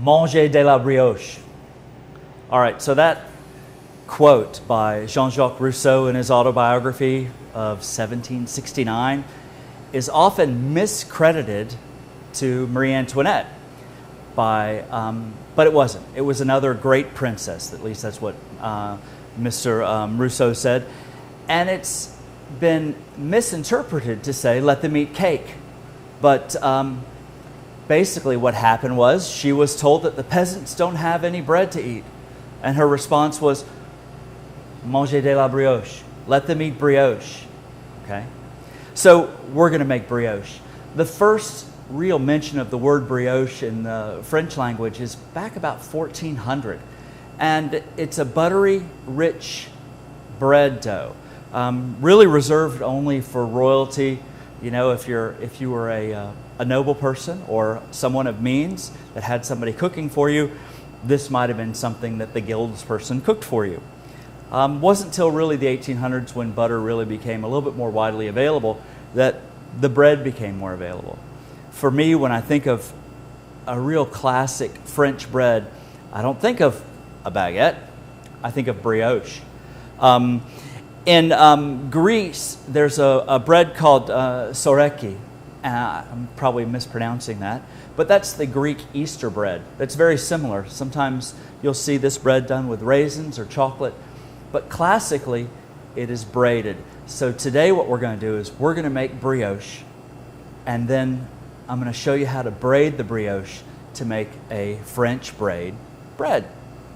Manger de la brioche. All right, so that quote by Jean-Jacques Rousseau in his autobiography of 1769 is often miscredited to Marie Antoinette but it wasn't. It was another great princess. At least that's what Mr. Rousseau said. And it's been misinterpreted to say, let them eat cake. But basically what happened was she was told that the peasants don't have any bread to eat. And her response was, manger de la brioche. Let them eat brioche. Okay? So we're going to make brioche. The first real mention of the word brioche in the French language is back about 1400. And it's a buttery, rich bread dough. Really reserved only for royalty. You know, if you were a noble person or someone of means that had somebody cooking for you, this might have been something that the guild's person cooked for you. Wasn't until really the 1800s when butter really became a little bit more widely available that the bread became more available. For me, when I think of a real classic French bread, I don't think of a baguette, I think of brioche. In Greece, there's a bread called soreki. I'm probably mispronouncing that, but that's the Greek Easter bread. That's very similar. Sometimes you'll see this bread done with raisins or chocolate, but classically it is braided. So today what we're going to do is we're going to make brioche, and then I'm going to show you how to braid the brioche to make a French braid bread.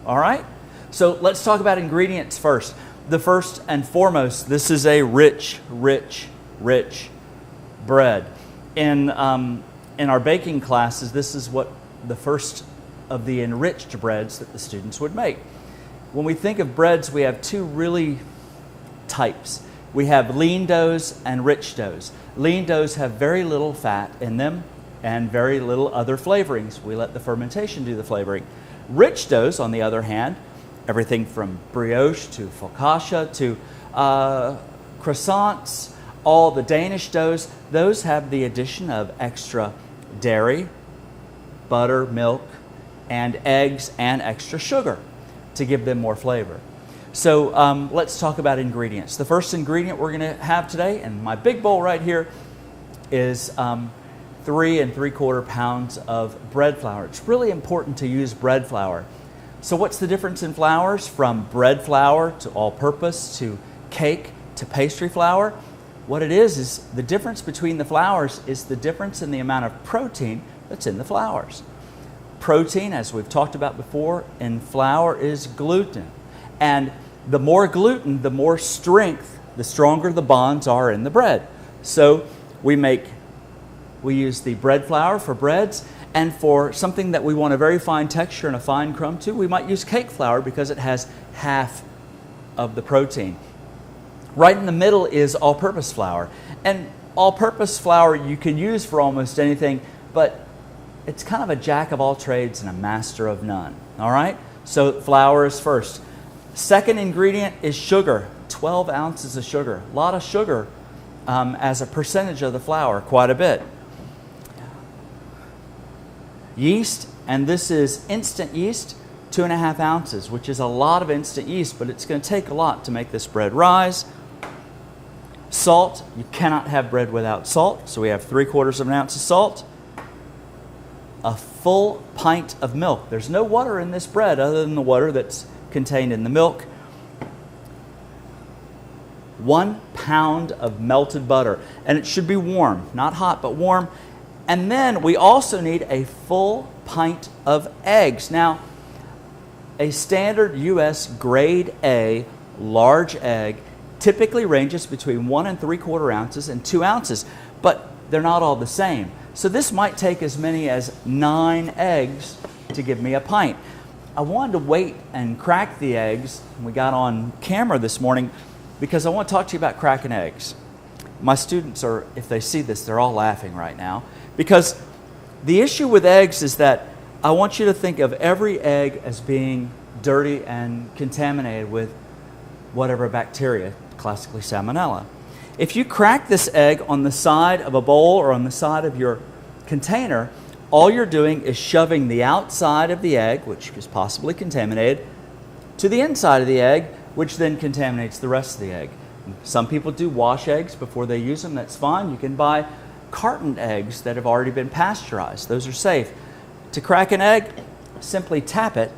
All right? So let's talk about ingredients first. The first and foremost, this is a rich, rich, rich bread. In our baking classes, this is what the first of the enriched breads that the students would make. When we think of breads, we have two really types. We have lean doughs and rich doughs. Lean doughs have very little fat in them and very little other flavorings. We let the fermentation do the flavoring. Rich doughs, on the other hand, everything from brioche to focaccia to croissants, all the Danish doughs, those have the addition of extra dairy, butter, milk, and eggs, and extra sugar to give them more flavor. So let's talk about ingredients. The first ingredient we're going to have today, and my big bowl right here, is 3 3/4 pounds of bread flour. It's really important to use bread flour. So what's the difference in flours from bread flour to all-purpose to cake to pastry flour? What it is the difference between the flours is the difference in the amount of protein that's in the flours. Protein, as we've talked about before, in flour is gluten. And the more gluten, the more strength, the stronger the bonds are in the bread. So we use the bread flour for breads, and for something that we want a very fine texture and a fine crumb to, we might use cake flour because it has half of the protein. Right in the middle is all-purpose flour. And all-purpose flour you can use for almost anything, but it's kind of a jack of all trades and a master of none. All right? So flour is first. Second ingredient is sugar, 12 ounces of sugar. A lot of sugar as a percentage of the flour, quite a bit. Yeast, and this is instant yeast, 2.5 ounces, which is a lot of instant yeast, but it's going to take a lot to make this bread rise. Salt, you cannot have bread without salt, so we have 3/4 of an ounce of salt. A full pint of milk. There's no water in this bread other than the water that's contained in the milk. 1 pound of melted butter, and it should be warm, not hot, but warm. And then we also need a full pint of eggs. Now, a standard U.S. grade A large egg typically ranges between 1 3/4 ounces and 2 ounces, but they're not all the same. So this might take as many as 9 eggs to give me a pint. I wanted to wait and crack the eggs. We got on camera this morning because I want to talk to you about cracking eggs. My students are, if they see this, they're all laughing right now. Because the issue with eggs is that I want you to think of every egg as being dirty and contaminated with whatever bacteria, classically salmonella. If you crack this egg on the side of a bowl or on the side of your container, all you're doing is shoving the outside of the egg, which is possibly contaminated, to the inside of the egg, which then contaminates the rest of the egg. Some people do wash eggs before they use them. That's fine. You can buy cartoned eggs that have already been pasteurized. Those are safe. To crack an egg, simply tap it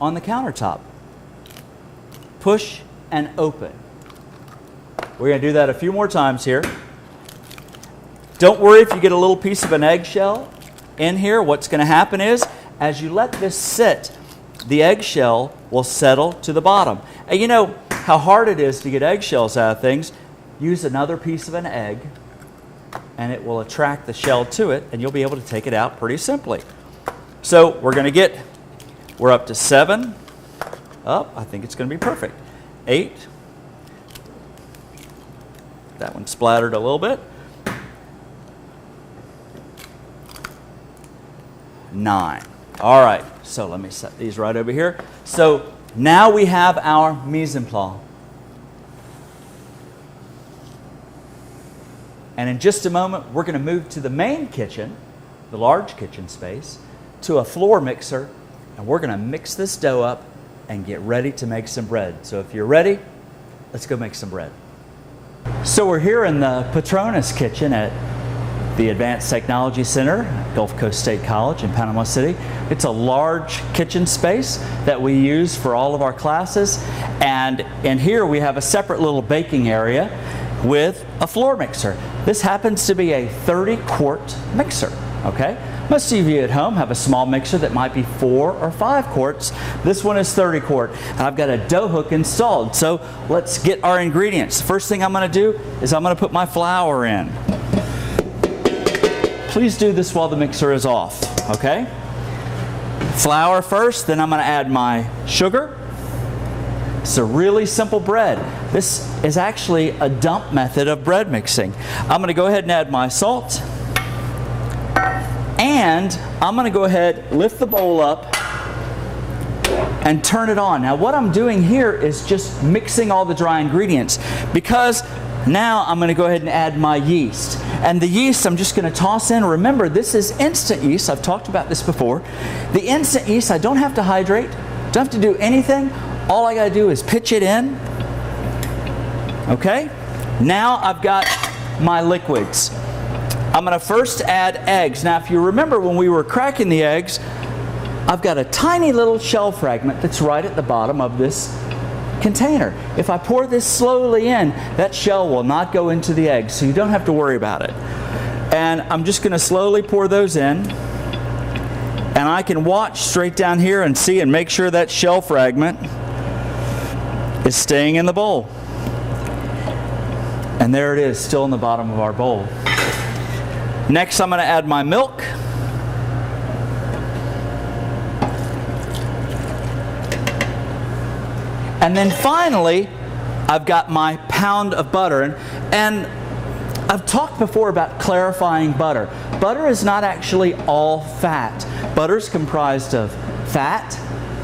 on the countertop. Push and open. We're going to do that a few more times here. Don't worry if you get a little piece of an eggshell in here. What's going to happen is, as you let this sit, the eggshell will settle to the bottom. And you know how hard it is to get eggshells out of things. Use another piece of an egg, and it will attract the shell to it, and you'll be able to take it out pretty simply. So we're up to 7. I think it's going to be perfect. 8. That one splattered a little bit. 9. All right, so let me set these right over here. So now we have our mise en place. And in just a moment, we're going to move to the main kitchen, the large kitchen space, to a floor mixer, and we're going to mix this dough up and get ready to make some bread. So if you're ready, let's go make some bread. So we're here in the Petronas kitchen at the Advanced Technology Center at Gulf Coast State College in Panama City. It's a large kitchen space that we use for all of our classes. And in here we have a separate little baking area with a floor mixer. This happens to be a 30-quart mixer, okay? Most of you at home have a small mixer that might be 4 or 5 quarts. This one is 30 quart. And I've got a dough hook installed. So let's get our ingredients. The first thing I'm going to do is I'm going to put my flour in. Please do this while the mixer is off, okay? Flour first, then I'm going to add my sugar. It's a really simple bread. This is actually a dump method of bread mixing. I'm going to go ahead and add my salt. And I'm going to go ahead, lift the bowl up, and turn it on. Now what I'm doing here is just mixing all the dry ingredients, because now I'm going to go ahead and add my yeast. And the yeast I'm just going to toss in. Remember, this is instant yeast. I've talked about this before. The instant yeast, I don't have to hydrate, don't have to do anything. All I got to do is pitch it in. Okay? Now I've got my liquids. I'm going to first add eggs. Now if you remember when we were cracking the eggs, I've got a tiny little shell fragment that's right at the bottom of this container. If I pour this slowly in, that shell will not go into the eggs, so you don't have to worry about it. And I'm just going to slowly pour those in. And I can watch straight down here and see and make sure that shell fragment is staying in the bowl. And there it is, still in the bottom of our bowl. Next, I'm going to add my milk. And then finally, I've got my pound of butter. And I've talked before about clarifying butter. Butter is not actually all fat. Butter is comprised of fat,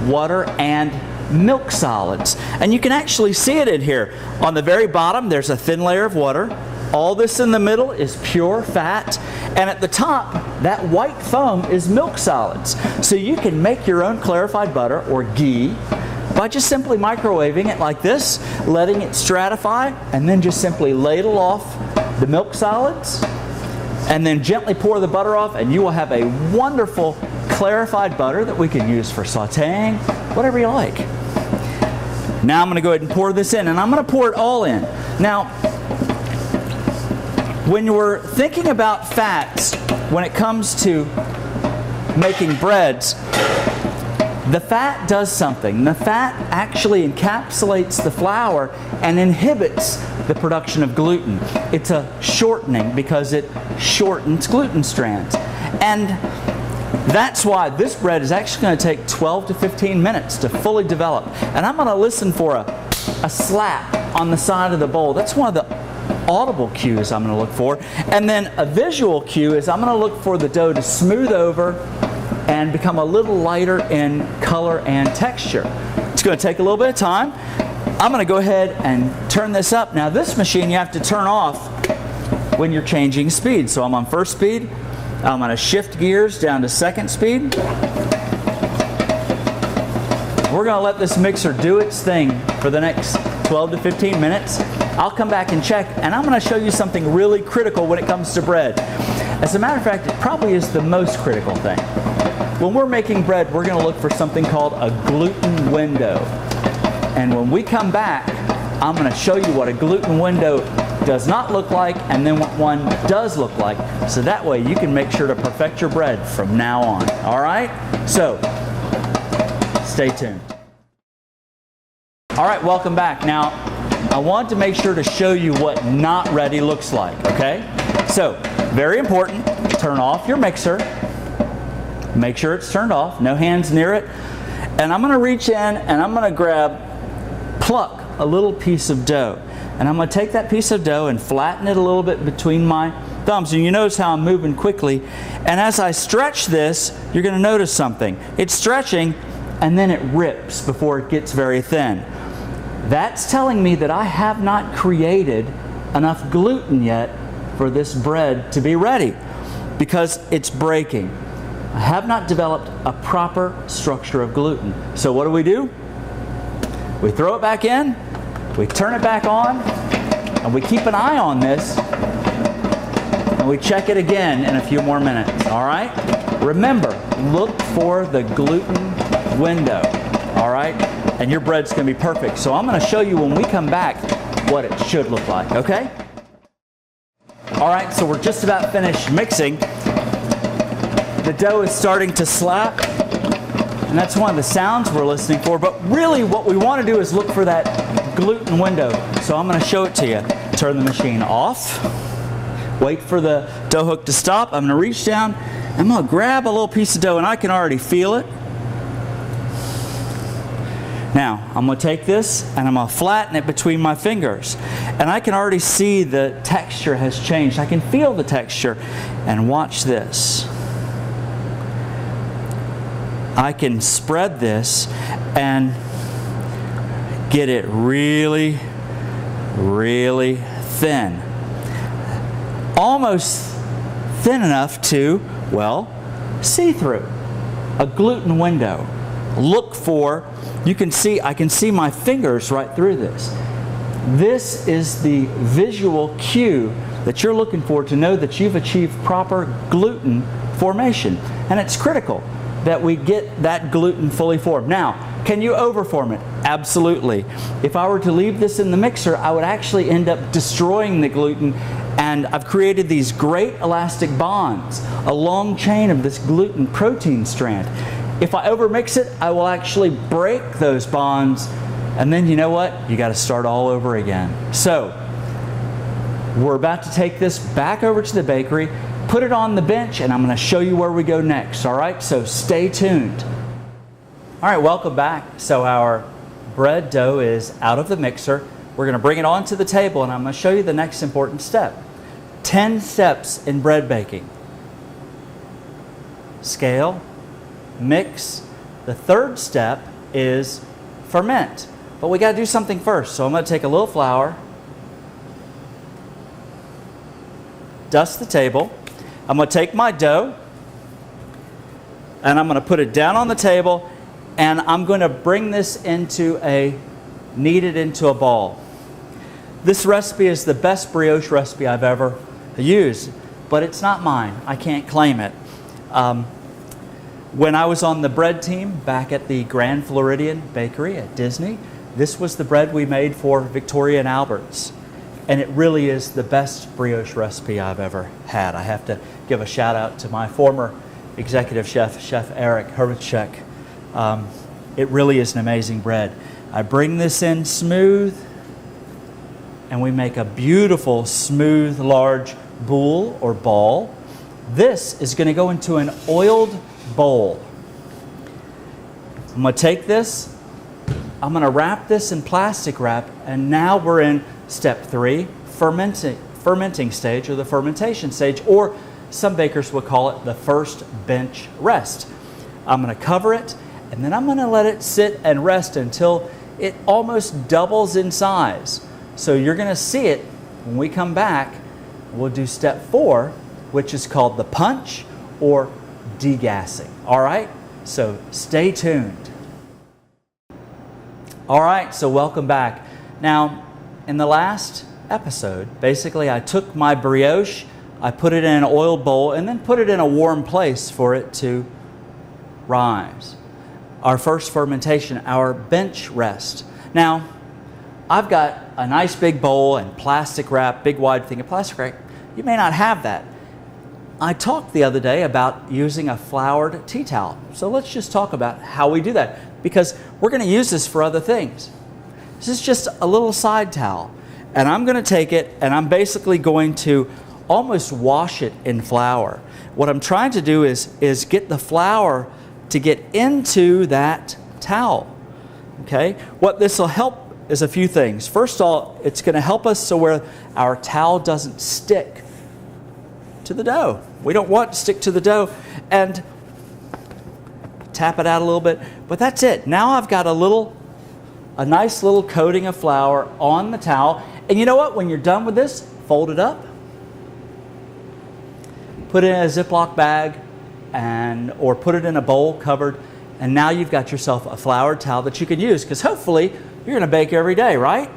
water, and milk solids. And you can actually see it in here. On the very bottom, there's a thin layer of water. All this in the middle is pure fat. And at the top, that white foam is milk solids. So you can make your own clarified butter, or ghee, by just simply microwaving it like this, letting it stratify, and then just simply ladle off the milk solids, and then gently pour the butter off, and you will have a wonderful clarified butter that we can use for sauteing, whatever you like. Now I'm going to go ahead and pour this in, and I'm going to pour it all in. Now, when you're thinking about fats, when it comes to making breads, the fat does something. The fat actually encapsulates the flour and inhibits the production of gluten. It's a shortening because it shortens gluten strands. And that's why this bread is actually going to take 12 to 15 minutes to fully develop. And I'm going to listen for a slap on the side of the bowl. That's one of the audible cues I'm going to look for. And then a visual cue is I'm going to look for the dough to smooth over and become a little lighter in color and texture. It's going to take a little bit of time. I'm going to go ahead and turn this up. Now this machine you have to turn off when you're changing speed. So I'm on first speed. I'm going to shift gears down to second speed. We're going to let this mixer do its thing for the next 12 to 15 minutes. I'll come back and check, and I'm going to show you something really critical when it comes to bread. As a matter of fact, it probably is the most critical thing. When we're making bread, we're going to look for something called a gluten window. And when we come back, I'm going to show you what a gluten window does not look like and then what one does look like. So that way you can make sure to perfect your bread from now on. All right? So, stay tuned. All right, welcome back. Now, I want to make sure to show you what not ready looks like, okay? So, very important, turn off your mixer. Make sure it's turned off, no hands near it. And I'm going to reach in and I'm going to pluck a little piece of dough. And I'm going to take that piece of dough and flatten it a little bit between my thumbs. And you notice how I'm moving quickly. And as I stretch this, you're going to notice something. It's stretching and then it rips before it gets very thin. That's telling me that I have not created enough gluten yet for this bread to be ready because it's breaking. I have not developed a proper structure of gluten. So what do? We throw it back in, we turn it back on, and we keep an eye on this, and we check it again in a few more minutes, all right? Remember, look for the gluten window, all right? And your bread's going to be perfect. So I'm going to show you when we come back what it should look like, okay? All right, so we're just about finished mixing. The dough is starting to slap, and that's one of the sounds we're listening for. But really what we want to do is look for that gluten window. So I'm going to show it to you. Turn the machine off. Wait for the dough hook to stop. I'm going to reach down. I'm going to grab a little piece of dough, and I can already feel it. Now, I'm going to take this and I'm going to flatten it between my fingers. And I can already see the texture has changed. I can feel the texture. And watch this. I can spread this and get it really, really thin. Almost thin enough to, well, see through. A gluten window. Look for, I can see my fingers right through this. This is the visual cue that you're looking for to know that you've achieved proper gluten formation. And it's critical that we get that gluten fully formed. Now, can you overform it? Absolutely. If I were to leave this in the mixer, I would actually end up destroying the gluten, and I've created these great elastic bonds, a long chain of this gluten protein strand. If I overmix it, I will actually break those bonds, and then you know what? You got to start all over again. So, we're about to take this back over to the bakery, put it on the bench, and I'm going to show you where we go next, all right? So stay tuned. All right, welcome back. So our bread dough is out of the mixer. We're going to bring it onto the table, and I'm going to show you the next important step. 10 steps in bread baking. Scale, mix. The third step is ferment. But we got to do something first. So I'm going to take a little flour, dust the table. I'm going to take my dough and I'm going to put it down on the table, and I'm going to bring this knead it into a ball. This recipe is the best brioche recipe I've ever used, but it's not mine. I can't claim it. When I was on the bread team back at the Grand Floridian Bakery at Disney, this was the bread we made for Victoria and Albert's. And it really is the best brioche recipe I've ever had. I have to give a shout out to my former executive chef, Chef Eric Herbichek. It really is an amazing bread. I bring this in smooth, and we make a beautiful, smooth, large boule or ball. This is going to go into an oiled bowl. I'm going to take this, I'm going to wrap this in plastic wrap, and now we're in step 3, fermenting stage, or the fermentation stage, or some bakers would call it the first bench rest. I'm going to cover it, and then I'm going to let it sit and rest until it almost doubles in size. So you're going to see it when we come back. We'll do step 4, which is called the punch or degassing. All right? So stay tuned. All right, so welcome back. Now, in the last episode, basically I took my brioche, I put it in an oiled bowl, and then put it in a warm place for it to rise. Our first fermentation, our bench rest. Now, I've got a nice big bowl and plastic wrap, big wide thing of plastic wrap. You may not have that. I talked the other day about using a floured tea towel. So let's just talk about how we do that, because we're going to use this for other things. This is just a little side towel. And I'm going to take it and I'm basically going to almost wash it in flour. What I'm trying to do is get the flour to get into that towel. Okay? What this will help is a few things. First of all, it's going to help us so where our towel doesn't stick to the dough. We don't want to stick to the dough. And tap it out a little bit. But that's it. Now I've got a nice little coating of flour on the towel. And you know what? When you're done with this, fold it up, put it in a Ziploc bag, or put it in a bowl covered, and now you've got yourself a floured towel that you can use, because hopefully you're going to bake every day, right?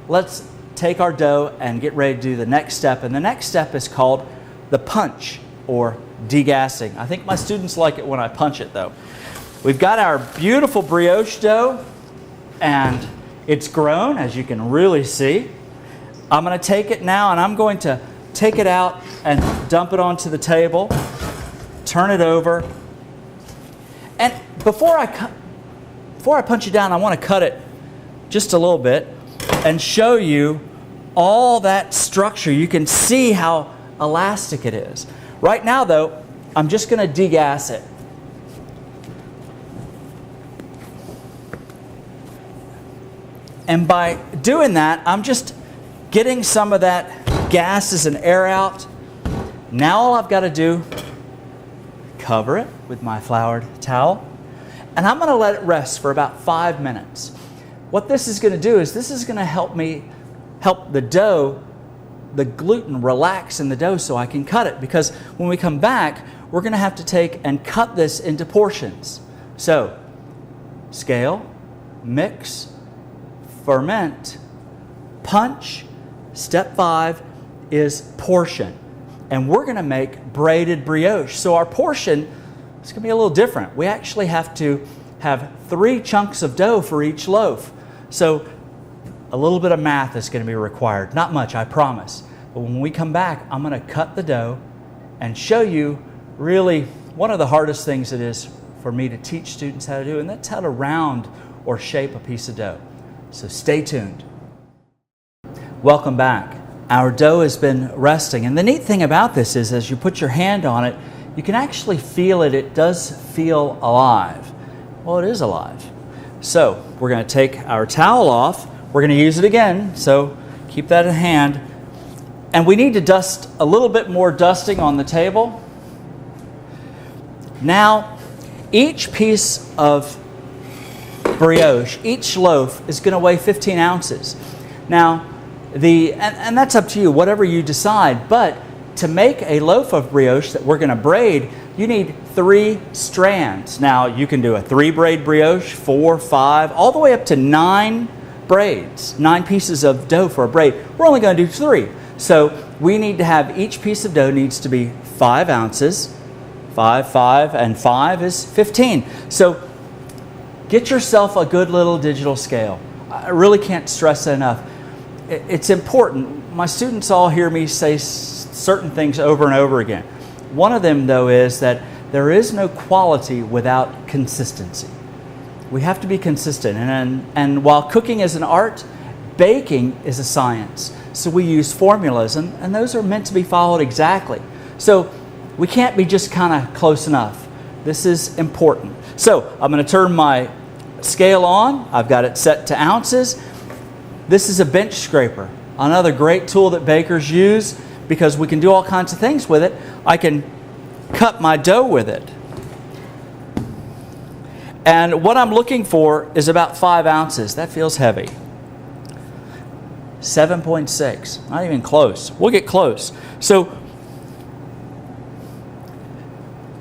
Let's take our dough and get ready to do the next step. And the next step is called the punch, or degassing. I think my students like it when I punch it, though. We've got our beautiful brioche dough, and it's grown, as you can really see. I'm going to take it now, and I'm going to take it out and dump it onto the table, turn it over. And before I punch it down, I want to cut it just a little bit and show you all that structure. You can see how elastic it is. Right now, though, I'm just going to degass it. And by doing that, I'm just getting some of that gases and air out. Now all I've got to do, cover it with my floured towel, and I'm going to let it rest for about 5 minutes. What this is going to do is this is going to help the dough, the gluten relax in the dough so I can cut it, because when we come back, we're going to have to take and cut this into portions. So, scale, mix, ferment, punch. Step 5 is portion. And we're going to make braided brioche. So our portion is going to be a little different. We actually have to have 3 chunks of dough for each loaf. So a little bit of math is going to be required. Not much, I promise. But when we come back, I'm going to cut the dough and show you really one of the hardest things it is for me to teach students how to do, and that's how to round or shape a piece of dough. So stay tuned. Welcome back. Our dough has been resting, and the neat thing about this is as you put your hand on it, you can actually feel it. It does feel alive. Well, it is alive. So we're going to take our towel off. We're going to use it again, so keep that in hand. And we need to dust a little bit more dusting on the table. Now, each piece of brioche, each loaf is going to weigh 15 ounces. Now, and that's up to you, whatever you decide, but to make a loaf of brioche that we're going to braid, you need 3 strands. Now, you can do a 3-braid brioche, 4, 5, all the way up to 9 braids, 9 pieces of dough for a braid. We're only going to do 3. So we need to have each piece of dough needs to be 5 ounces. 5, and 5 is 15. So get yourself a good little digital scale. I really can't stress that enough. It's important. My students all hear me say certain things over and over again. One of them, though, is that there is no quality without consistency. We have to be consistent. And while cooking is an art, baking is a science. So we use formulas, and those are meant to be followed exactly. So we can't be just kind of close enough. This is important. So I'm going to turn my scale on. I've got it set to ounces. This is a bench scraper, another great tool that bakers use because we can do all kinds of things with it. I can cut my dough with it. And what I'm looking for is about 5 ounces. That feels heavy. 7.6, not even close. We'll get close. So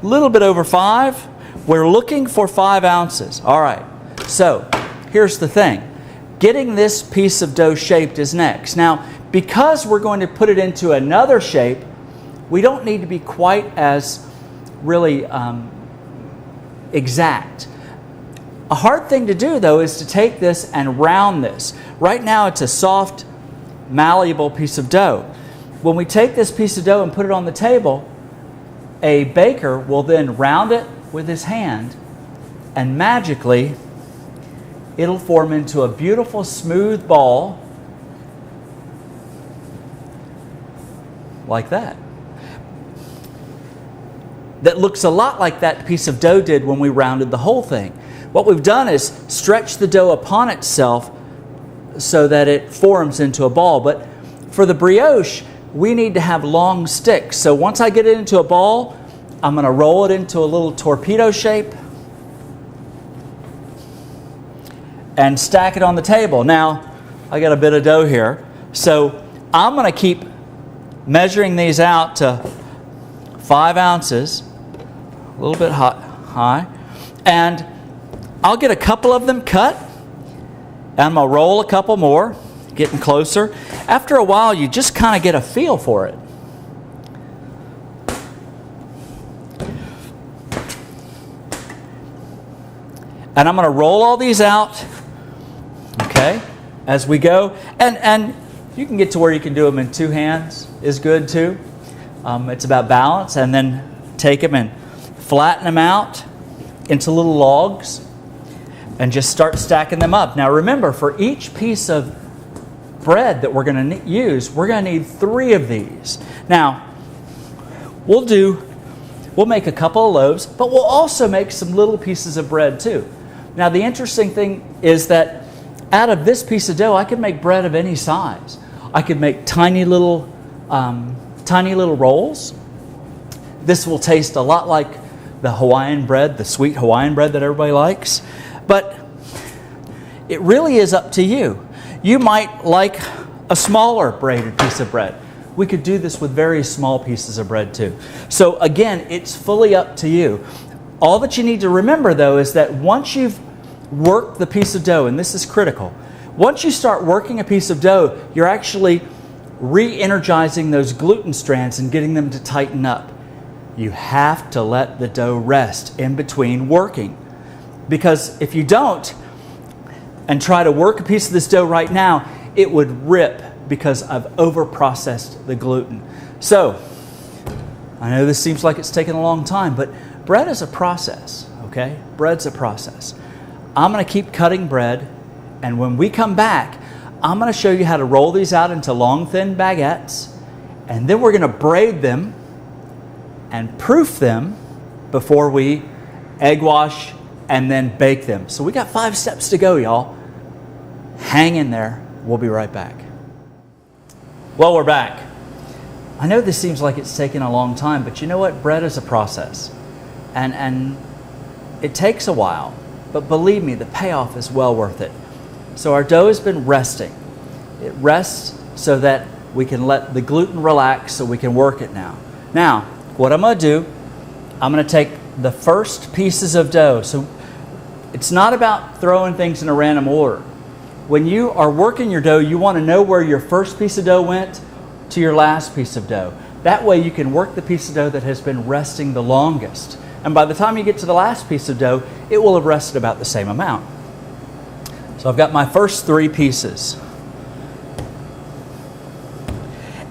a little bit over 5. We're looking for 5 ounces. All right, so here's the thing. Getting this piece of dough shaped is next. Now, because we're going to put it into another shape, we don't need to be quite as really exact. A hard thing to do, though, is to take this and round this. Right now, it's a soft, malleable piece of dough. When we take this piece of dough and put it on the table, a baker will then round it with his hand, and magically, it'll form into a beautiful, smooth ball like that. That looks a lot like that piece of dough did when we rounded the whole thing. What we've done is stretch the dough upon itself so that it forms into a ball. But for the brioche, we need to have long sticks. So once I get it into a ball, I'm going to roll it into a little torpedo shape and stack it on the table. Now, I got a bit of dough here. So I'm going to keep measuring these out to 5 ounces, a little bit high, and I'll get a couple of them cut, and I'm going to roll a couple more, getting closer. After a while, you just kind of get a feel for it. And I'm going to roll all these out, okay, as we go. And you can get to where you can do them in 2 hands is good too. It's about balance. And then take them and flatten them out into little logs and just start stacking them up. Now remember, for each piece of bread that we're going to use, we're going to need 3 of these. Now, we'll make a couple of loaves, but we'll also make some little pieces of bread too. Now the interesting thing is that out of this piece of dough, I could make bread of any size. I could make tiny little rolls. This will taste a lot like the Hawaiian bread, the sweet Hawaiian bread that everybody likes. But it really is up to you. You might like a smaller braided piece of bread. We could do this with very small pieces of bread too. So again, it's fully up to you. All that you need to remember, though, is that once you've worked the piece of dough, and this is critical, once you start working a piece of dough, you're actually re-energizing those gluten strands and getting them to tighten up. You have to let the dough rest in between working. Because if you don't, and try to work a piece of this dough right now, it would rip because I've over-processed the gluten. So, I know this seems like it's taken a long time, but bread is a process, okay? Bread's a process. I'm going to keep cutting bread, and when we come back, I'm going to show you how to roll these out into long, thin baguettes, and then we're going to braid them and proof them before we egg wash and then bake them. So we got 5 steps to go, y'all. Hang in there. We'll be right back. Well, we're back. I know this seems like it's taken a long time, but you know what? Bread is a process. And it takes a while, but believe me, the payoff is well worth it. So our dough has been resting. It rests so that we can let the gluten relax so we can work it now. Now, what I'm going to do, I'm going to take the first pieces of dough. So it's not about throwing things in a random order. When you are working your dough, you want to know where your first piece of dough went to your last piece of dough. That way you can work the piece of dough that has been resting the longest. And by the time you get to the last piece of dough, it will have rested about the same amount. So I've got my first 3 pieces.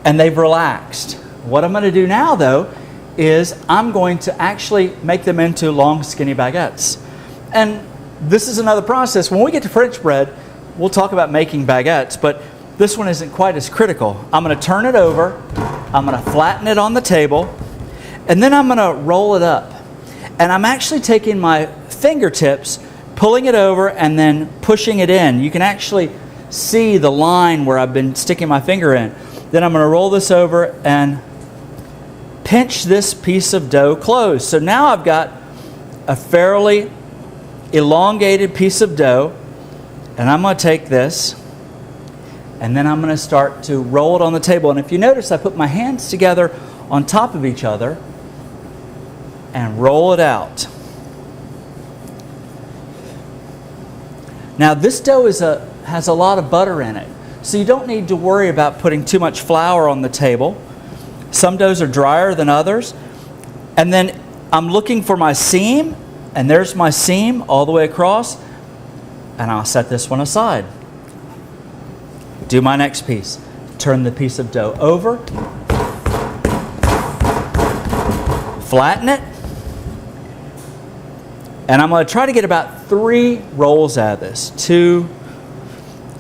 And they've relaxed. What I'm going to do now, though, is I'm going to actually make them into long, skinny baguettes. And this is another process. When we get to French bread, we'll talk about making baguettes, but this one isn't quite as critical. I'm going to turn it over, I'm going to flatten it on the table, and then I'm going to roll it up. And I'm actually taking my fingertips, pulling it over, and then pushing it in. You can actually see the line where I've been sticking my finger in. Then I'm going to roll this over and pinch this piece of dough closed. So now I've got a fairly elongated piece of dough, and I'm going to take this and then I'm going to start to roll it on the table. And if you notice, I put my hands together on top of each other, and roll it out. Now this dough has a lot of butter in it, so you don't need to worry about putting too much flour on the table. Some doughs are drier than others. And then I'm looking for my seam, and there's my seam all the way across, and I'll set this one aside. Do my next piece. Turn the piece of dough over, flatten it, and I'm going to try to get about 3 rolls out of this. 2,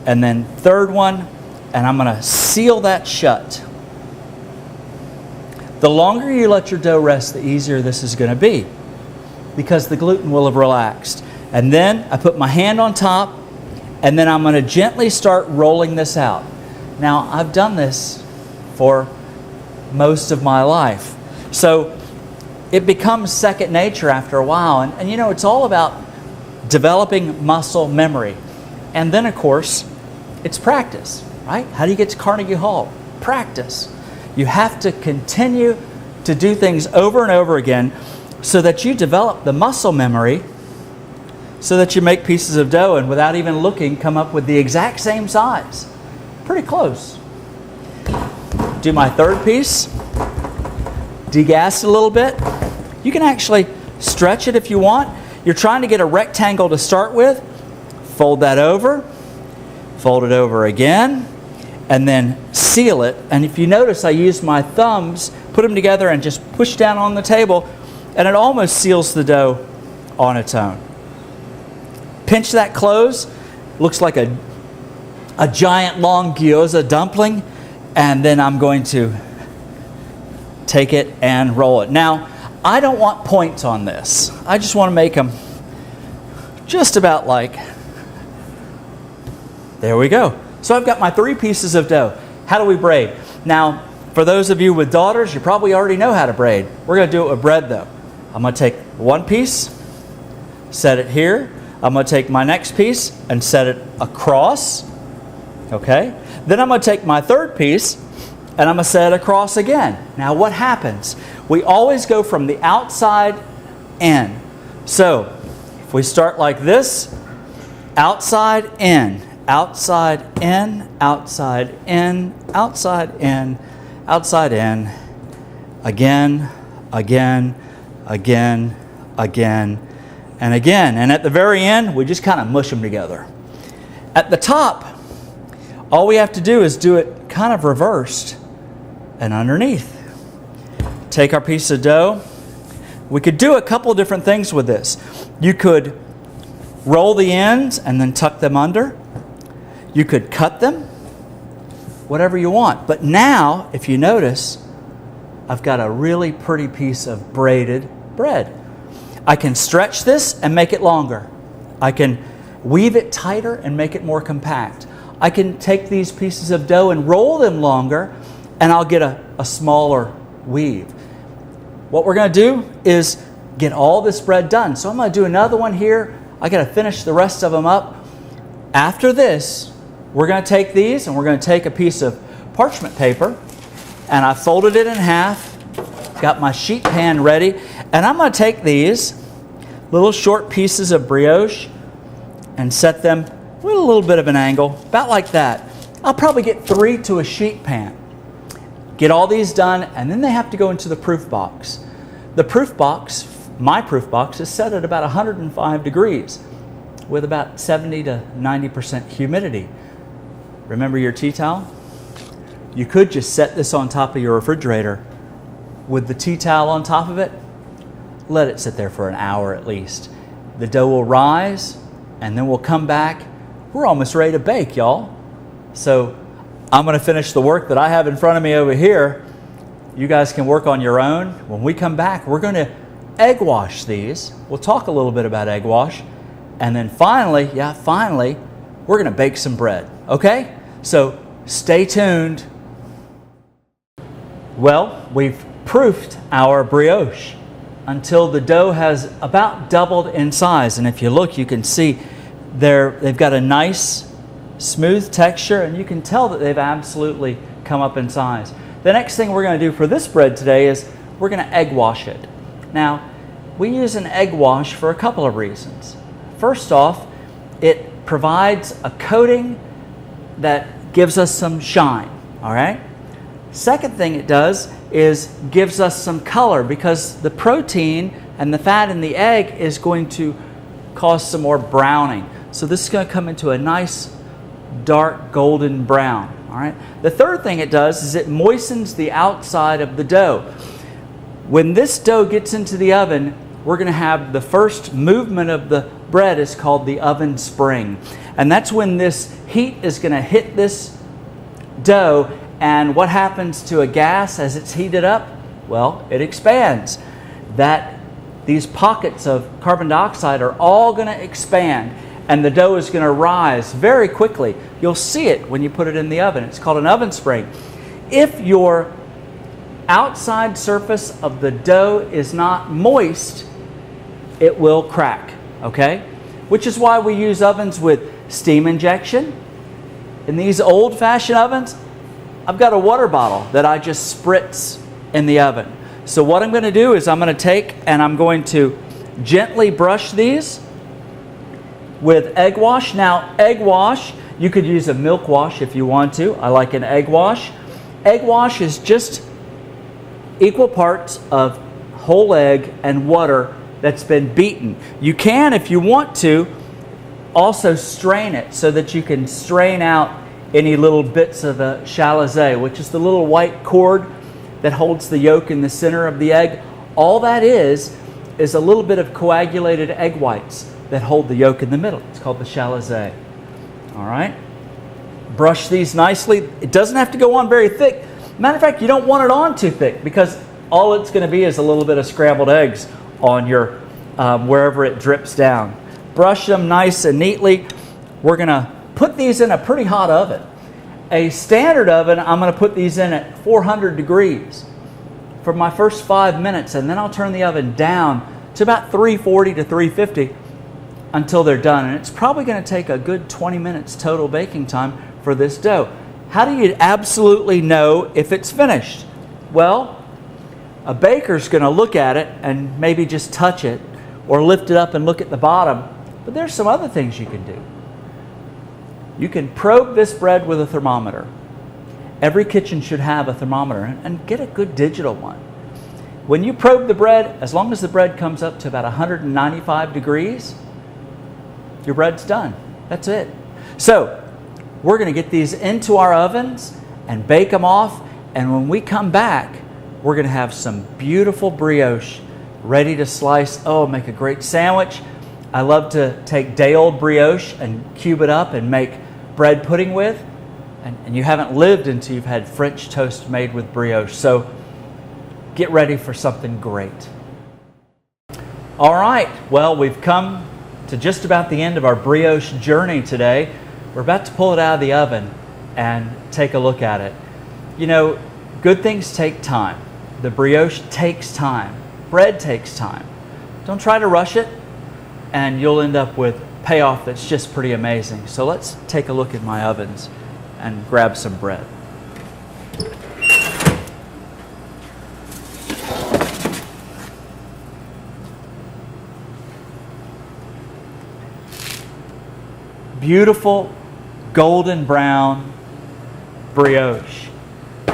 and then third one, and I'm going to seal that shut. The longer you let your dough rest, the easier this is going to be, because the gluten will have relaxed. And then I put my hand on top, and then I'm going to gently start rolling this out. Now, I've done this for most of my life, so it becomes second nature after a while. And you know, it's all about developing muscle memory. And then, of course, it's practice, right? How do you get to Carnegie Hall? Practice. You have to continue to do things over and over again so that you develop the muscle memory, so that you make pieces of dough and without even looking come up with the exact same size. Pretty close. Do my third piece. Degass it a little bit. You can actually stretch it if you want. You're trying to get a rectangle to start with. Fold that over. Fold it over again. And then seal it. And if you notice, I used my thumbs, put them together and just push down on the table, and it almost seals the dough on its own. Pinch that close. Looks like a giant long gyoza dumpling. And then I'm going to take it and roll it. Now, I don't want points on this. I just want to make them just about like, there we go. So I've got my 3 pieces of dough. How do we braid? Now, for those of you with daughters, you probably already know how to braid. We're going to do it with bread though. I'm going to take one piece, set it here. I'm going to take my next piece and set it across. Okay? Then I'm going to take my third piece and I'm going to set it across again. Now what happens? We always go from the outside in. So if we start like this, outside in, outside in, outside in, outside in, outside in, again, again, again, again, and again. And at the very end, we just kind of mush them together. At the top, all we have to do is do it kind of reversed and underneath. Take our piece of dough. We could do a couple of different things with this. You could roll the ends and then tuck them under. You could cut them, whatever you want. But now, if you notice, I've got a really pretty piece of braided bread. I can stretch this and make it longer. I can weave it tighter and make it more compact. I can take these pieces of dough and roll them longer, and I'll get a smaller weave. What we're going to do is get all this bread done. So I'm going to do another one here. I got to finish the rest of them up. After this, we're going to take these and we're going to take a piece of parchment paper, and I folded it in half, got my sheet pan ready, and I'm going to take these little short pieces of brioche and set them with a little bit of an angle, about like that. I'll probably get 3 to a sheet pan. Get all these done, and then they have to go into the proof box. The proof box, my proof box, is set at about 105 degrees with about 70 to 90% humidity. Remember your tea towel? You could just set this on top of your refrigerator with the tea towel on top of it. Let it sit there for an hour at least. The dough will rise, and then we'll come back. We're almost ready to bake, y'all. So I'm going to finish the work that I have in front of me over here. You guys can work on your own. When we come back, we're going to egg wash these. We'll talk a little bit about egg wash. And then finally, we're going to bake some bread. Okay? So stay tuned. Well, we've proofed our brioche until the dough has about doubled in size. And if you look, you can see they've got a nice smooth texture, and you can tell that they've absolutely come up in size. The next thing we're going to do for this bread today is we're going to egg wash it. Now, we use an egg wash for a couple of reasons. First off, it provides a coating that gives us some shine, all right? Second thing it does is gives us some color, because the protein and the fat in the egg is going to cause some more browning. So this is going to come into a nice dark golden brown, all right? The third thing it does is it moistens the outside of the dough. When this dough gets into the oven, we're going to have the first movement of the bread is called the oven spring. And that's when this heat is going to hit this dough. And what happens to a gas as it's heated up? Well, it expands. These pockets of carbon dioxide are all going to expand, and the dough is going to rise very quickly. You'll see it when you put it in the oven. It's called an oven spring. If your outside surface of the dough is not moist, it will crack, okay? Which is why we use ovens with steam injection. In these old-fashioned ovens, I've got a water bottle that I just spritz in the oven. So what I'm going to do is I'm going to take and I'm going to gently brush these with egg wash. Now, egg wash, you could use a milk wash if you want to. I like an egg wash. Egg wash is just equal parts of whole egg and water that's been beaten. You can, if you want to, also strain it so that you can strain out any little bits of the chalazé, which is the little white cord that holds the yolk in the center of the egg. All that is a little bit of coagulated egg whites that hold the yolk in the middle. It's called the chalazé. All right? Brush these nicely. It doesn't have to go on very thick. Matter of fact, you don't want it on too thick, because all it's going to be is a little bit of scrambled eggs on your wherever it drips down. Brush them nice and neatly. We're going to put these in a pretty hot oven. A standard oven, I'm going to put these in at 400 degrees for my first 5 minutes, and then I'll turn the oven down to about 340 to 350 until they're done. And it's probably going to take a good 20 minutes total baking time for this dough. How do you absolutely know if it's finished? Well, a baker's going to look at it and maybe just touch it or lift it up and look at the bottom. But there's some other things you can do. You can probe this bread with a thermometer. Every kitchen should have a thermometer, and get a good digital one. When you probe the bread, as long as the bread comes up to about 195 degrees, your bread's done. That's it. So we're going to get these into our ovens and bake them off. And when we come back, we're going to have some beautiful brioche ready to slice. Oh, make a great sandwich. I love to take day-old brioche and cube it up and make bread pudding with. And you haven't lived until you've had French toast made with brioche. So get ready for something great. All right. Well, we've come to just about the end of our brioche journey today. We're about to pull it out of the oven and take a look at it. You know, good things take time. The brioche takes time. Bread takes time. Don't try to rush it, and you'll end up with payoff that's just pretty amazing. So let's take a look at my ovens and grab some bread. Beautiful golden brown brioche.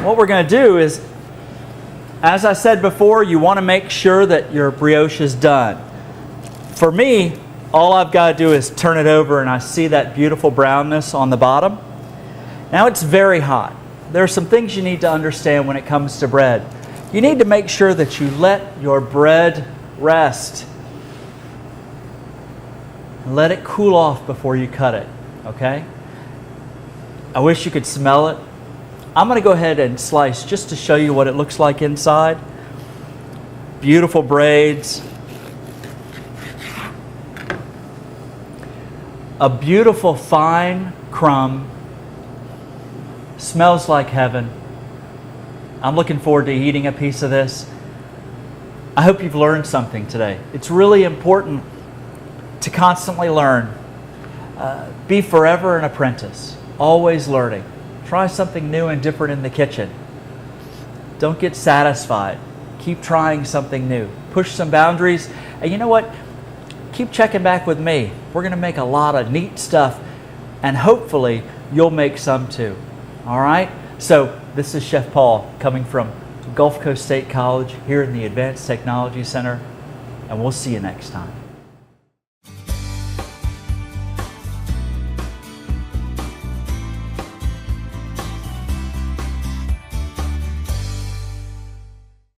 What we're going to do is, as I said before, you want to make sure that your brioche is done. For me, all I've got to do is turn it over and I see that beautiful brownness on the bottom. Now it's very hot. There are some things you need to understand when it comes to bread. You need to make sure that you let your bread rest. Let it cool off before you cut it, okay? I wish you could smell it. I'm going to go ahead and slice just to show you what it looks like inside. Beautiful braids. A beautiful fine crumb. Smells like heaven. I'm looking forward to eating a piece of this. I hope you've learned something today. It's really important to constantly learn. Be forever an apprentice. Always learning. Try something new and different in the kitchen. Don't get satisfied. Keep trying something new. Push some boundaries, And you know what? Keep checking back with me. We're going to make a lot of neat stuff, and hopefully you'll make some too. All right? So this is Chef Paul coming from Gulf Coast State College here in the Advanced Technology Center, and we'll see you next time.